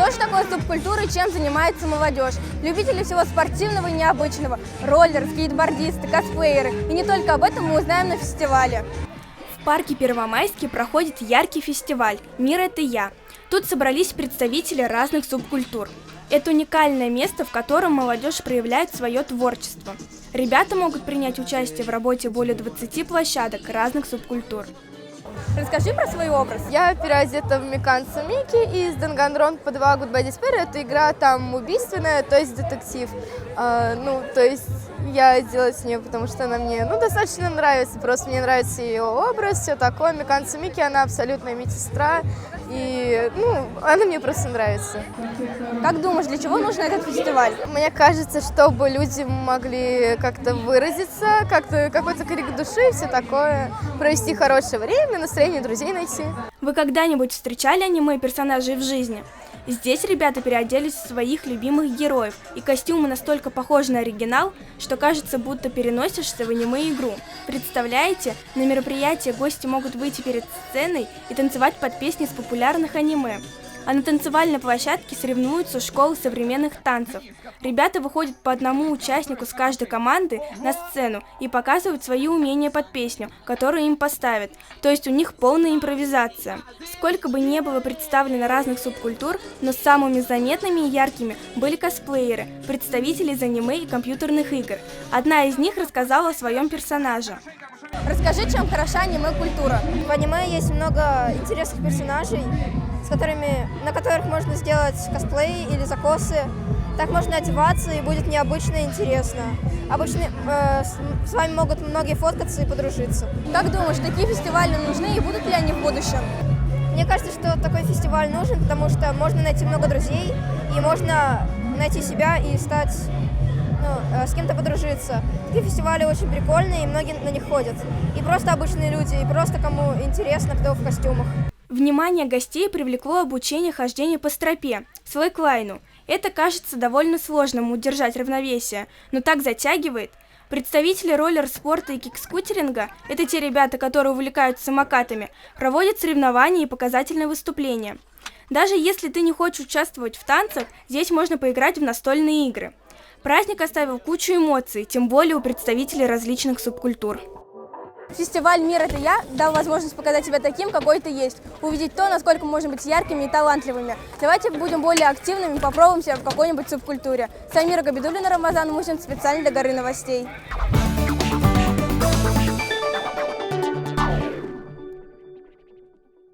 Что же такое субкультура и чем занимается молодежь? Любители всего спортивного и необычного. Роллеры, скейтбордисты, косплееры. И не только об этом мы узнаем на фестивале. В парке Первомайский проходит яркий фестиваль «Мир – это я». Тут собрались представители разных субкультур. Это уникальное место, в котором молодежь проявляет свое творчество. Ребята могут принять участие в работе более 20 площадок разных субкультур. Расскажи про свой образ. Я переодета в Микансу Микки из Danganronpa 2 Goodbye Despair. Это игра там убийственная, то есть детектив. То есть я сделала с нее, потому что она мне достаточно нравится. Просто мне нравится ее образ, все такое. Микансу Микки, она абсолютная медсестра. И, она мне просто нравится. Как думаешь, для чего нужен этот фестиваль? Мне кажется, чтобы люди могли как-то выразиться, как-то какой-то крик души и все такое. Провести хорошее время, настроение друзей найти. Вы когда-нибудь встречали аниме-персонажей в жизни? Здесь ребята переоделись в своих любимых героев, и костюмы настолько похожи на оригинал, что кажется, будто переносишься в аниме-игру. Представляете, на мероприятии гости могут выйти перед сценой и танцевать под песни с популярных аниме. А на танцевальной площадке соревнуются школы современных танцев. Ребята выходят по одному участнику с каждой команды на сцену и показывают свои умения под песню, которую им поставят. То есть у них полная импровизация. Сколько бы ни было представлено разных субкультур, но самыми заметными и яркими были косплееры, представители из аниме и компьютерных игр. Одна из них рассказала о своем персонаже. Расскажи, чем хороша аниме-культура. В аниме есть много интересных персонажей, на которых можно сделать косплей или закосы. Так можно одеваться, и будет необычно и интересно. Обычно с вами могут многие фоткаться и подружиться. Как думаешь, такие фестивали нужны и будут ли они в будущем? Мне кажется, что такой фестиваль нужен, потому что можно найти много друзей, и можно найти себя и стать, с кем-то подружиться. Такие фестивали очень прикольные, и многие на них ходят. И просто обычные люди, и просто кому интересно, кто в костюмах. Внимание гостей привлекло обучение хождению по стропе, слэклайну. Это кажется довольно сложным удержать равновесие, но так затягивает. Представители роллер-спорта и кикскутеринга – это те ребята, которые увлекаются самокатами, проводят соревнования и показательные выступления. Даже если ты не хочешь участвовать в танцах, здесь можно поиграть в настольные игры. Праздник оставил кучу эмоций, тем более у представителей различных субкультур. Фестиваль «Мир – это я» дал возможность показать себя таким, какой ты есть, увидеть то, насколько можно быть яркими и талантливыми. Давайте будем более активными и попробуем себя в какой-нибудь субкультуре. Самира Габидуллина, Рамазан Мусин, специально для «Горы новостей».